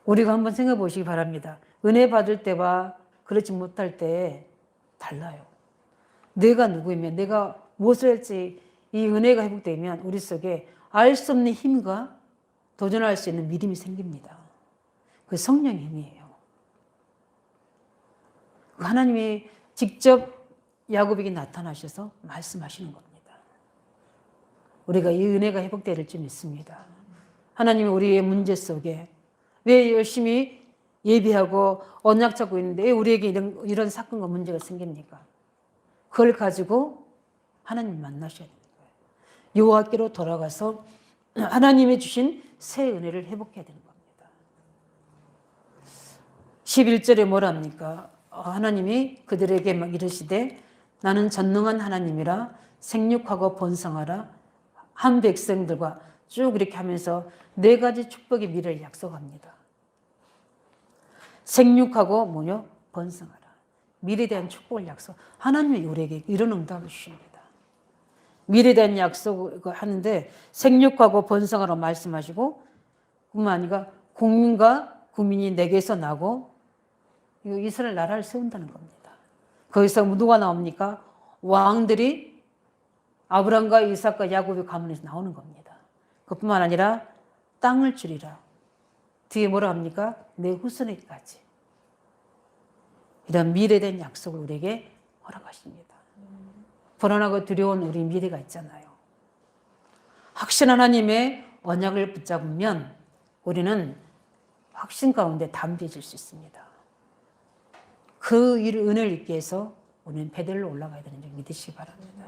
우리가 한번 생각해 보시기 바랍니다. 은혜 받을 때와 그렇지 못할 때 달라요. 내가 누구이면 내가 무엇을 할지 이 은혜가 회복되면 우리 속에 알 수 없는 힘과 도전할 수 있는 믿음이 생깁니다. 그 성령의 힘이에요. 하나님이 직접 야곱에게 나타나셔서 말씀하시는 겁니다. 우리가 이 은혜가 회복될 줄 믿습니다. 하나님이 우리의 문제 속에 왜 열심히 예비하고 언약 잡고 있는데 왜 우리에게 이런 사건과 문제가 생깁니까? 그걸 가지고 하나님 만나셔야 되는 거예요. 여호와께로 돌아가서 하나님이 주신 새 은혜를 회복해야 되는 겁니다. 11절에 뭐랍니까? 하나님이 그들에게 막 이르시되 나는 전능한 하나님이라 생육하고 번성하라 한 백성들과 쭉 이렇게 하면서 네 가지 축복의 미래를 약속합니다. 생육하고 뭐요? 번성하라. 미래에 대한 축복을 약속. 하나님이 우리에게 이런 응답을 주십니다. 미래에 대한 약속을 하는데 생육하고 번성하라 말씀하시고 뿐만 아니라 국민과 국민이 내게서 나고 이스라엘 나라를 세운다는 겁니다. 거기서 누가 나옵니까? 왕들이 아브람과 이삭과 야곱의 가문에서 나오는 겁니다. 그뿐만 아니라 땅을 주리라. 뒤에 뭐라 합니까? 내 후손에게까지. 이런 미래된 약속을 우리에게 허락하십니다. 불안하고 두려운 우리 미래가 있잖아요. 확신한 하나님의 언약을 붙잡으면 우리는 확신 가운데 담대해질 수 있습니다. 그 은혜를 입기 위해서 우리는 베델로 올라가야 되는 줄 믿으시기 바랍니다.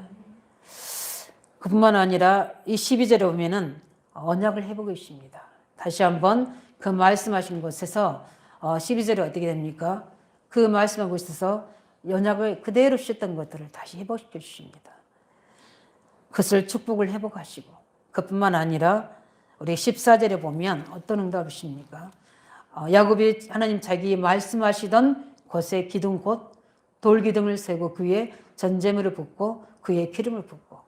그뿐만 아니라 이 12절에 보면은 언약을 회복해 주십니다. 다시 한번 그 말씀하신 곳에서 12절에 어떻게 됩니까? 그 말씀하고 있어서 언약을 그대로 주셨던 것들을 다시 회복시켜 주십니다. 그것을 축복을 회복하시고, 그뿐만 아니라 우리 14절에 보면 어떤 응답을 주십니까? 야곱이 하나님 자기 말씀하시던 곳에 기둥 곧 돌기둥을 세고 그 위에 전제물을 붓고 그 위에 기름을 붓고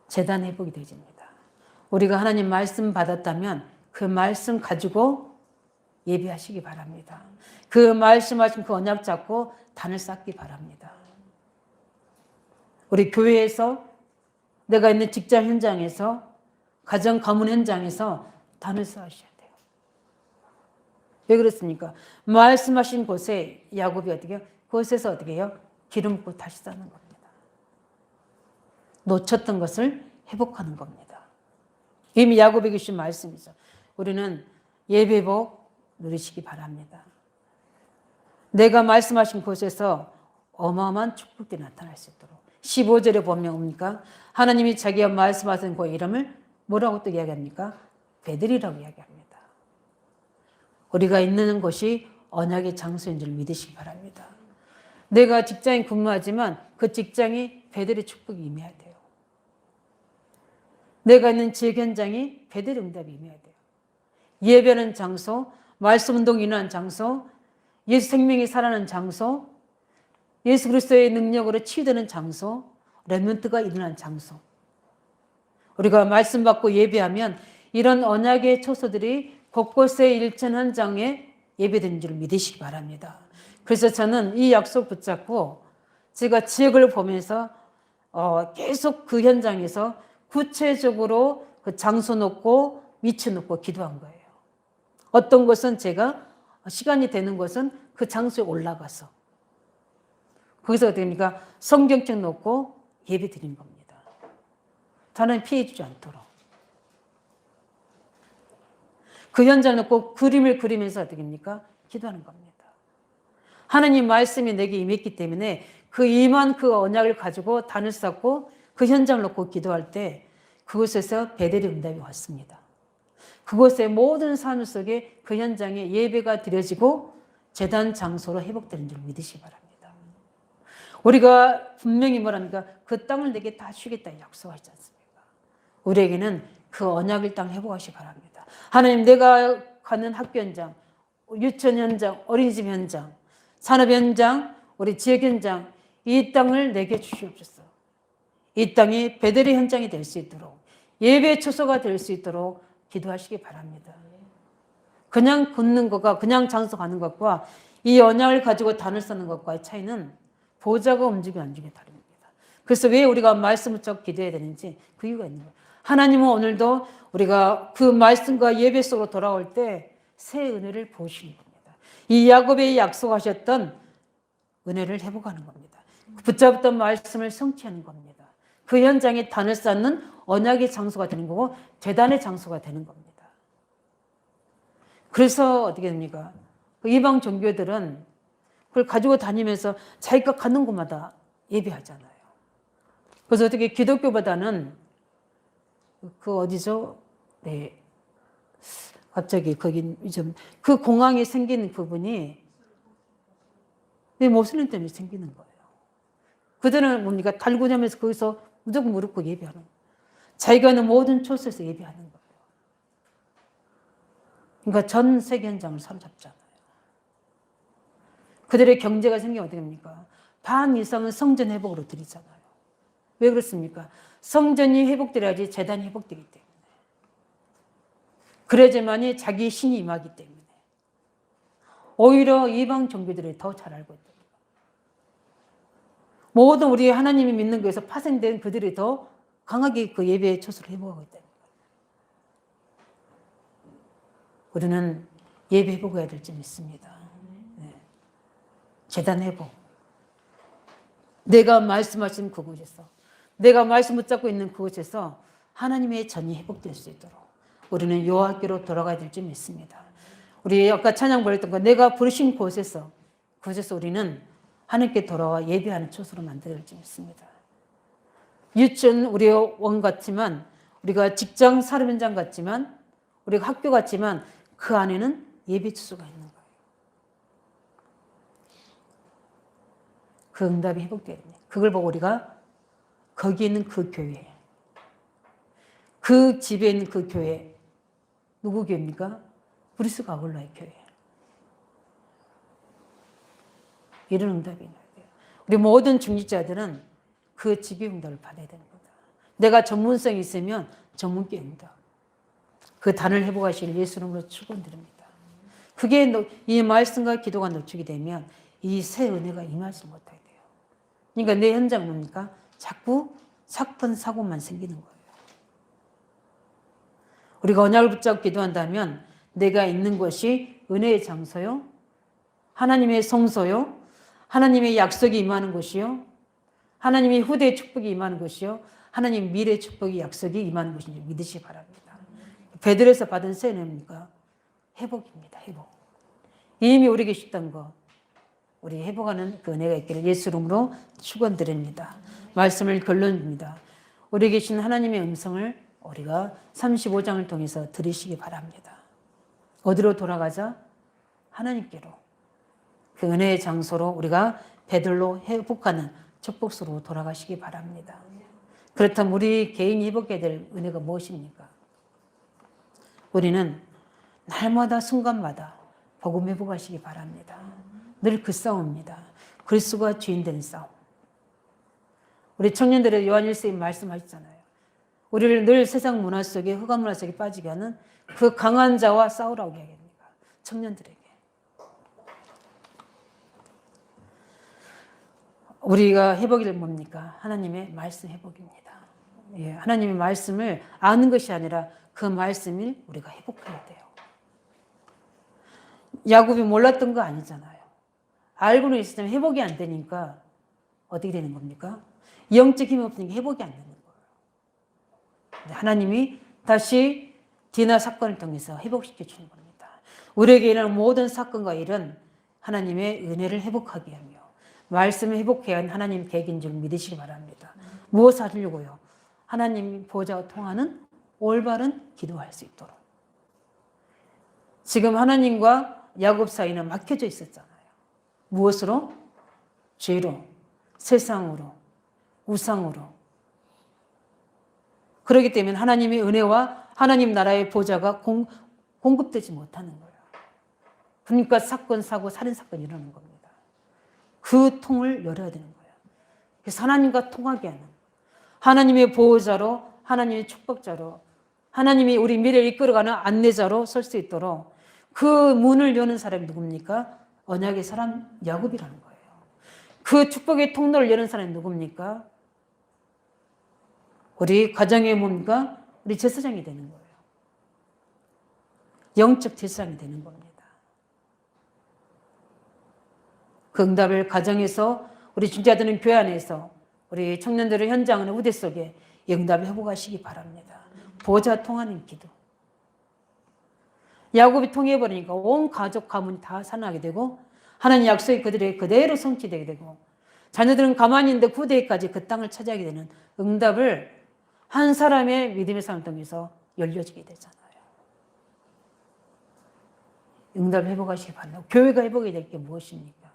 제단 회복이 되집니다. 우리가 하나님 말씀 받았다면 그 말씀 가지고 예배하시기 바랍니다. 그 말씀하신 그 언약 잡고 단을 쌓기 바랍니다. 우리 교회에서, 내가 있는 직장 현장에서, 가정 가문 현장에서 단을 쌓으셔야 돼요. 왜 그렇습니까? 말씀하신 곳에 야곱이 어떻게 해요? 그곳에서 어떻게 해요? 기름 붓고 다시 쌓는 겁니다. 놓쳤던 것을 회복하는 겁니다. 이미 야곱에게 주신 말씀이죠. 우리는 예배복 누리시기 바랍니다. 내가 말씀하신 곳에서 어마어마한 축복들이 나타날 수 있도록. 15절에 보면 뭡니까? 하나님이 자기가 말씀하신 그 이름을 뭐라고 또 이야기합니까? 베들이라고 이야기합니다. 우리가 있는 곳이 언약의 장소인 줄 믿으시기 바랍니다. 내가 직장에 근무하지만 그 직장이 베들의 축복이 임해야 돼요. 내가 있는 지역 현장이 베들의 응답이 임해야 돼요. 예배하는 장소, 말씀 운동이 일어나는 장소, 예수 생명이 살아나는 장소, 예수 그리스도의 능력으로 치유되는 장소, 렘넌트가 일어나는 장소. 우리가 말씀 받고 예배하면 이런 언약의 초소들이 곳곳에 일천 현장에 예배되는 줄 믿으시기 바랍니다. 그래서 저는 이 약속 붙잡고 제가 지역을 보면서 계속 그 현장에서 구체적으로 그 장소 놓고 위치 놓고 기도한 거예요. 어떤 것은 제가 시간이 되는 것은 그 장소에 올라가서 거기서 어떻게 됩니까? 성경책 놓고 예배 드리는 겁니다. 저는 피해 주지 않도록. 그 현장 놓고 그림을 그리면서 어떻게 됩니까? 기도하는 겁니다. 하나님 말씀이 내게 임했기 때문에 그 임한 그 언약을 가지고 단을 쌓고 그 현장을 놓고 기도할 때 그곳에서 베델의 응답이 왔습니다. 그곳의 모든 삶 속에 그 현장에 예배가 드려지고 제단 장소로 회복되는 줄 믿으시기 바랍니다. 우리가 분명히 뭐랍니까? 그 땅을 내게 다 주겠다 약속하지 않습니까? 우리에게는 그 언약을 땅 회복하시기 바랍니다. 하나님, 내가 가는 학교 현장, 유치원 현장, 어린이집 현장, 산업 현장, 우리 지역 현장, 이 땅을 내게 주시옵소서. 이 땅이 베델의 현장이 될 수 있도록, 예배의 초소가 될 수 있도록 기도하시기 바랍니다. 그냥 걷는 것과 그냥 장소 가는 것과 이 언약을 가지고 단을 쌓는 것과의 차이는 보좌가 움직이고 안 움직이고 다릅니다. 그래서 왜 우리가 말씀을 쭉 기도해야 되는지 그 이유가 있는 거예요. 하나님은 오늘도 우리가 그 말씀과 예배 속으로 돌아올 때 새 은혜를 보시는 겁니다. 이 야곱의 약속하셨던 은혜를 회복하는 겁니다. 붙잡았던 말씀을 성취하는 겁니다. 그 현장에 단을 쌓는 언약의 장소가 되는 거고 제단의 장소가 되는 겁니다. 그래서 어떻게 됩니까? 그 이방 종교들은 그걸 가지고 다니면서 자기가 가는 곳마다 예배하잖아요. 그래서 어떻게 기독교보다는 그 어디죠? 네. 갑자기 거기 좀 그 공항에 생기는 부분이 모슬림 때문에 생기는 거예요. 그들은 뭡니까? 달고냐면서 거기서 무조건 무릎 꿇고 예배하는 거예요. 자기가 있는 모든 초소에서 예배하는 거예요. 그러니까 전 세계 현장을 사로잡잖아요. 그들의 경제가 생기면 어떻게 됩니까? 반 이상은 성전 회복으로 드리잖아요. 왜 그렇습니까? 성전이 회복되어야지 제단이 회복되기 때문에. 그래야지만이 자기 신이 임하기 때문에. 오히려 이방 종교들이 더 잘 알고 있다. 모든 우리 하나님이 믿는 것에서 파생된 그들이 더 강하게 그 예배의 초소를 회복하고 있다. 우리는 예배 회복해야 될 줄 믿습니다. 네. 제단 회복. 내가 말씀하신 그곳에서, 내가 말씀 붙잡고 있는 그곳에서 하나님의 전이 회복될 수 있도록 우리는 여호와께로 돌아가야 될 줄 믿습니다. 우리 아까 찬양 부르던 거 내가 부르신 곳에서 우리는 하나님께 돌아와 예배하는 초소로 만들어야 될 줄 믿습니다. 유치원 우리의 원 같지만, 우리가 직장 사람 현장 같지만, 우리가 학교 같지만 그 안에는 예배 초소가 있는 거예요. 그 응답이 회복돼야 됩니다. 그걸 보고 우리가 거기 있는 그 교회, 그 집에 있는 그 교회, 누구 교회입니까? 브리스 가골라의 교회. 이런 응답이 있는 거예요. 우리 모든 중직자들은 그 집의 응답을 받아야 되는 거다. 내가 전문성이 있으면 전문계 응답. 그 단을 회복하실 예수 이름으로 축원드립니다. 그게 이 말씀과 기도가 노출이 되면 이 새 은혜가 임하지 못하게 돼요. 그러니까 내 현장 뭡니까? 자꾸 사건 사고만 생기는 거예요. 우리가 언약을 붙잡고 기도한다면 내가 있는 것이 은혜의 장소요, 하나님의 성소요, 하나님의 약속이 임하는 곳이요, 하나님의 후대의 축복이 임하는 곳이요, 하나님 미래의 축복이 약속이 임하는 곳인지 믿으시기 바랍니다. 베들에서 받은 새 은혜입니까? 회복입니다. 회복. 이미 우리 계셨던 거 우리 회복하는 그 은혜가 있기를 예수 이름으로 축원드립니다. 말씀을 결론입니다. 우리 계신 하나님의 음성을 우리가 35장을 통해서 들으시기 바랍니다. 어디로 돌아가자? 하나님께로. 그 은혜의 장소로 우리가 베들로 회복하는 축복소로 돌아가시기 바랍니다. 그렇다면 우리 개인이 회복해야 될 은혜가 무엇입니까? 우리는 날마다 순간마다 복음 회복하시기 바랍니다. 늘 그 싸움입니다. 그리스도가 주인 되는 싸움. 우리 청년들의 요한일서에 말씀하셨잖아요. 우리를 늘 세상 문화 속에 흑암 문화 속에 빠지게 하는 그 강한 자와 싸우라고 이야기합니다. 청년들에게. 우리가 회복이 뭡니까? 하나님의 말씀 회복입니다. 예, 하나님의 말씀을 아는 것이 아니라 그 말씀을 우리가 회복해야 돼요. 야곱이 몰랐던 거 아니잖아요. 알고는 있었지만 회복이 안 되니까 어떻게 되는 겁니까? 영적 힘이 없으니까 회복이 안 되는 거예요. 하나님이 다시 디나 사건을 통해서 회복시켜 주는 겁니다. 우리에게 일어나는 모든 사건과 일은 하나님의 은혜를 회복하게 하며 말씀을 회복해야 하는 하나님 계획인 줄 믿으시기 바랍니다. 무엇을 하려고요? 하나님 보좌와 통하는 올바른 기도할 수 있도록. 지금 하나님과 야곱 사이는 막혀져 있었잖아요. 무엇으로? 죄로, 세상으로, 우상으로. 그렇기 때문에 하나님의 은혜와 하나님 나라의 보좌가 공급되지 못하는 거예요. 그러니까 사건, 사고, 살인사건이 일어나는 겁니다. 그 통을 열어야 되는 거예요. 그래서 하나님과 통하게 하는, 하나님의 보호자로, 하나님의 축복자로, 하나님이 우리 미래를 이끌어가는 안내자로 설 수 있도록 그 문을 여는 사람이 누굽니까? 언약의 사람 야곱이라는 거예요. 그 축복의 통로를 여는 사람이 누굽니까? 우리 가정의 뭡니까? 우리 제사장이 되는 거예요. 영적 제사장이 되는 겁니다. 그 응답을 가정에서 우리 중자들은 교회 안에서 우리 청년들의 현장은 후대 속에 응답을 회복하시기 바랍니다. 보좌 통하는 기도. 야곱이 통해버리니까 온 가족 가문이 다 살아나게 되고 하나님 약속이 그들에게 그대로 성취되게 되고 자녀들은 가만히 있는데 후대까지 그 땅을 차지하게 되는 응답을 한 사람의 믿음의 삶을 통해서 열려지게 되잖아요. 응답을 회복하시기 바랍니다. 교회가 회복이 될 게 무엇입니까?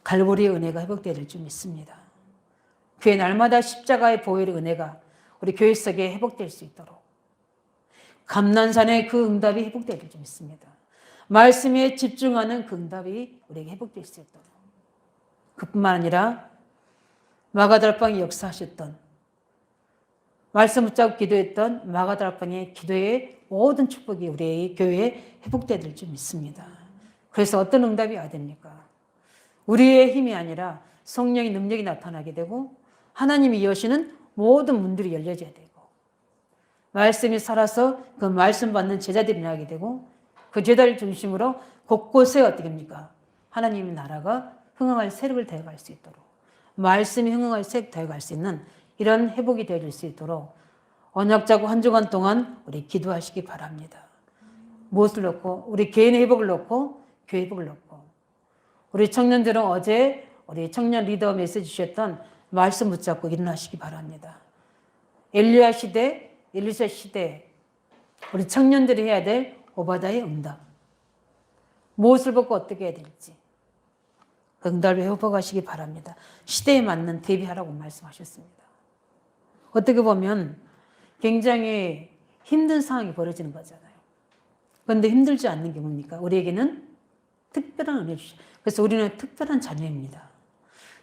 갈보리의 은혜가 회복되어야 될 줄 믿습니다. 교회 날마다 십자가의 보혈의 은혜가 우리 교회 속에 회복될 수 있도록 감난산의 그 응답이 회복될 줄 믿습니다. 말씀에 집중하는 그 응답이 우리에게 회복될 수 있도록 그뿐만 아니라 마가다락방에 역사하셨던 말씀 붙잡고 기도했던 마가다락방의 기도의 모든 축복이 우리의 교회에 회복되어야 될 줄 믿습니다. 그래서 어떤 응답이 와야 됩니까? 우리의 힘이 아니라 성령의 능력이 나타나게 되고 하나님이 여시는 모든 문들이 열려져야 되고 말씀이 살아서 그 말씀 받는 제자들이 나게 되고 그 제자를 중심으로 곳곳에 어떻게 합니까? 하나님의 나라가 흥황할 세력을 되어갈 수 있도록 말씀이 흥황할 세력 되어갈 수 있는 이런 회복이 되어질 수 있도록 언약자고 한 주간 동안 우리 기도하시기 바랍니다. 무엇을 놓고? 우리 개인의 회복을 놓고 교회 회복을 놓고 우리 청년들은 어제 우리 청년 리더 메시지 주셨던 말씀 붙잡고 일어나시기 바랍니다. 엘리야 시대, 엘리사 시대 우리 청년들이 해야 될 오바다의 응답 무엇을 보고 어떻게 해야 될지 응답을 회복하시기 바랍니다. 시대에 맞는 대비하라고 말씀하셨습니다. 어떻게 보면 굉장히 힘든 상황이 벌어지는 거잖아요. 그런데 힘들지 않는 게 뭡니까? 우리에게는 특별한 은혜 주시. 그래서 우리는 특별한 자녀입니다.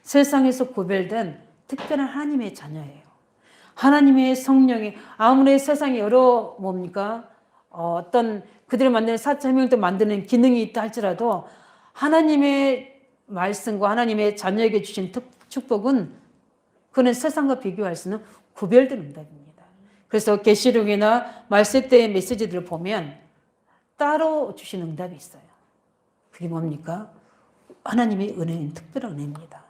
세상에서 구별된 특별한 하나님의 자녀예요. 하나님의 성령이 아무리 세상에 여러 뭡니까? 어떤 그들을 만드는 사차명도 만드는 기능이 있다 할지라도 하나님의 말씀과 하나님의 자녀에게 주신 축복은 그는 세상과 비교할 수는 구별된 응답입니다. 그래서 계시록이나 말세 때의 메시지들을 보면 따로 주신 응답이 있어요. 그게 뭡니까? 하나님의 은혜는 특별한 은혜입니다.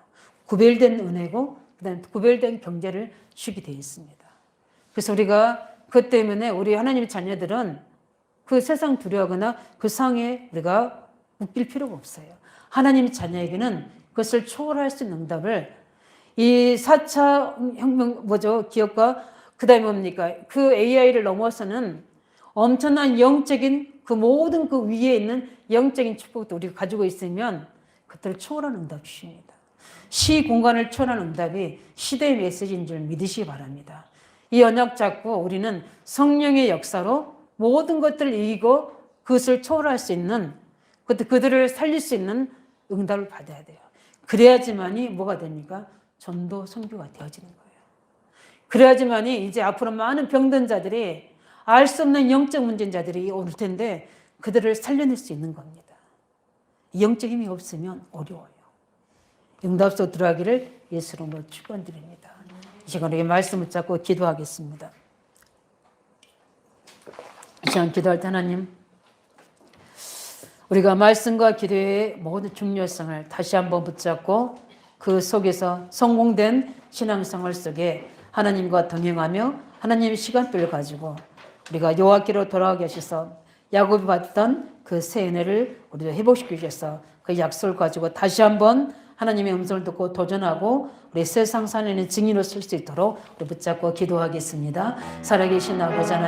구별된 은혜고 그다음에 구별된 경제를 주게 되어 있습니다. 그래서 우리가 그 때문에 우리 하나님의 자녀들은 그 세상 두려워하거나 그 상에 우리가 묶일 필요가 없어요. 하나님의 자녀에게는 그것을 초월할 수 있는 응답을 이 4차 혁명 기업과 그다음에 뭡니까? 그 AI를 넘어서는 엄청난 영적인 그 모든 그 위에 있는 영적인 축복도 우리가 가지고 있으면 그것들을 초월하는 응답 주십니다. 시 공간을 초월하는 응답이 시대의 메시지인 줄 믿으시기 바랍니다. 이 언약 잡고 우리는 성령의 역사로 모든 것들을 이기고 그것을 초월할 수 있는 그들을 살릴 수 있는 응답을 받아야 돼요. 그래야지만이 뭐가 됩니까? 전도 선교가 되어지는 거예요. 그래야지만이 이제 앞으로 많은 병든 자들이 알 수 없는 영적 문제인 자들이 올 텐데 그들을 살려낼 수 있는 겁니다. 영적 힘이 없으면 어려워요. 응답소 들어가기를 예수로 축원드립니다. 이 시간에 말씀을 잡고 기도하겠습니다. 이 시간 기도할 때 하나님, 우리가 말씀과 기도의 모든 중요성을 다시 한번 붙잡고 그 속에서 성공된 신앙생활 속에 하나님과 동행하며 하나님의 시간표를 가지고 우리가 여호와께로 돌아가게 하셔서 야곱이 받던 그 새 은혜를 우리도 회복시켜 주셔서 그 약속을 가지고 다시 한번 하나님의 음성을 듣고 도전하고 우리 세상 살아내는 증인으로 쓸 수 있도록 우리 붙잡고 기도하겠습니다. 살아계신 아버지 하나님,